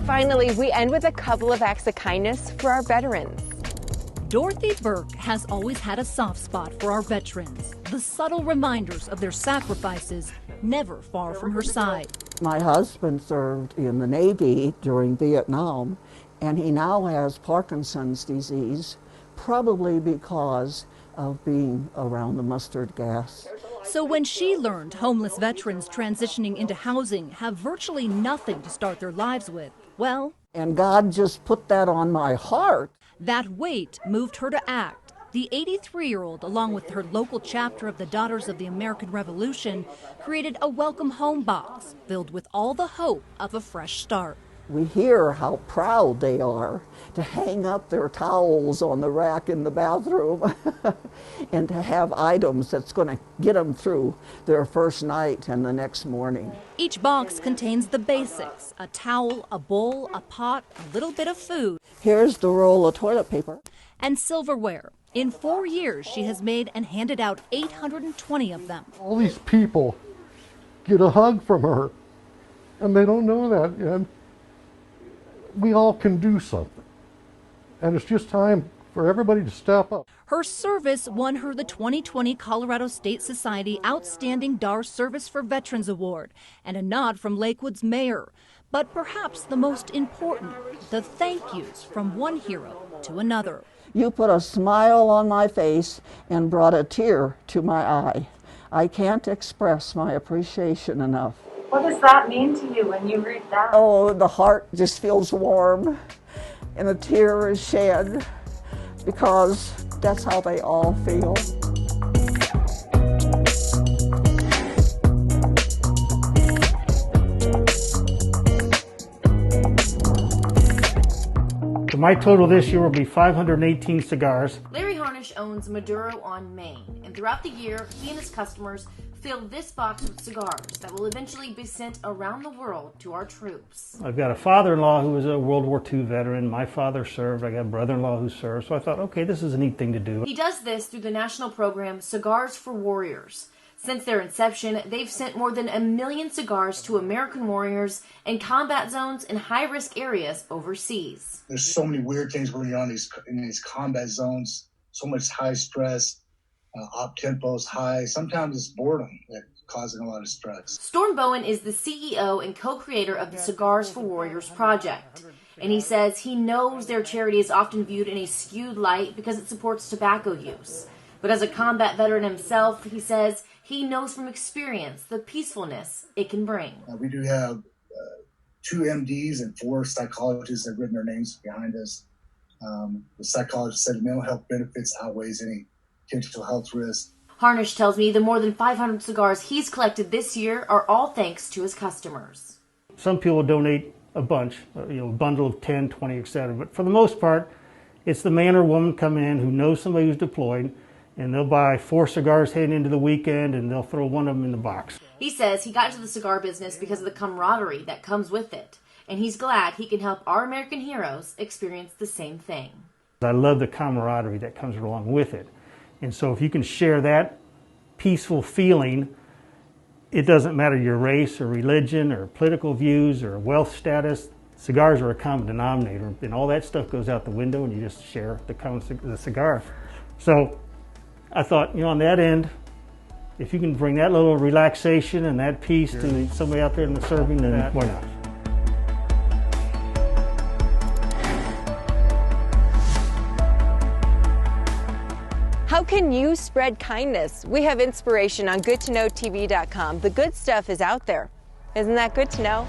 Finally, we end with a couple of acts of kindness for our veterans. Dorothy Burke has always had a soft spot for our veterans, the subtle reminders of their sacrifices never far from her side. My husband served in the Navy during Vietnam, and he now has Parkinson's disease, probably because of being around the mustard gas. So when she learned homeless veterans transitioning into housing have virtually nothing to start their lives with, well... And God just put that on my heart. That weight moved her to act. The 83-year-old, along with her local chapter of the Daughters of the American Revolution, created a welcome home box filled with all the hope of a fresh start. We hear how proud they are to hang up their towels on the rack in the bathroom and to have items that's going to get them through their first night and the next morning. Each box contains the basics: a towel, a bowl, a pot, a little bit of food. Here's the roll of toilet paper. And silverware. In 4 years, she has made and handed out 820 of them. All these people get a hug from her, and they don't know that yet. We all can do something, and it's just time for everybody to step up. Her service won her the 2020 Colorado State Society Outstanding DAR Service for Veterans Award and a nod from Lakewood's mayor. But perhaps the most important, the thank yous from one hero to another. You put a smile on my face and brought a tear to my eye. I can't express my appreciation enough. What does that mean to you when you read that? Oh, the heart just feels warm and a tear is shed because that's how they all feel. So my total this year will be 518 cigars. Larry Harnish owns Maduro on Maine, and throughout the year, he and his customers fill this box with cigars that will eventually be sent around the world to our troops. I've got a father-in-law who was a World War II veteran. My father served. I got a brother-in-law who served. So I thought, okay, this is a neat thing to do. He does this through the national program Cigars for Warriors. Since their inception, they've sent more than 1 million cigars to American warriors in combat zones and high-risk areas overseas. There's so many weird things going on in these combat zones, so much high stress, op tempos high. Sometimes it's boredom that's causing a lot of stress. Storm Bowen is the CEO and co-creator of the Cigars for Warriors project. And he says he knows their charity is often viewed in a skewed light because it supports tobacco use. But as a combat veteran himself, he says he knows from experience the peacefulness it can bring. We do have 2 MDs and 4 psychologists that have written their names behind us. The psychologist said mental health benefits outweighs any potential health risk. Harnish tells me the more than 500 cigars he's collected this year are all thanks to his customers. Some people donate a bunch, a bundle of 10, 20, etc. But for the most part, it's the man or woman come in who knows somebody who's deployed, and they'll buy 4 cigars heading into the weekend, and they'll throw one of them in the box. He says he got into the cigar business because of the camaraderie that comes with it, and he's glad he can help our American heroes experience the same thing. I love the camaraderie that comes along with it. And so if you can share that peaceful feeling, it doesn't matter your race or religion or political views or wealth status, cigars are a common denominator, and all that stuff goes out the window and you just share the cigar. So I thought, on that end, if you can bring that little relaxation and that peace to somebody out there in the serving, then why not? How can you spread kindness? We have inspiration on goodtoknowtv.com. The good stuff is out there. Isn't that good to know?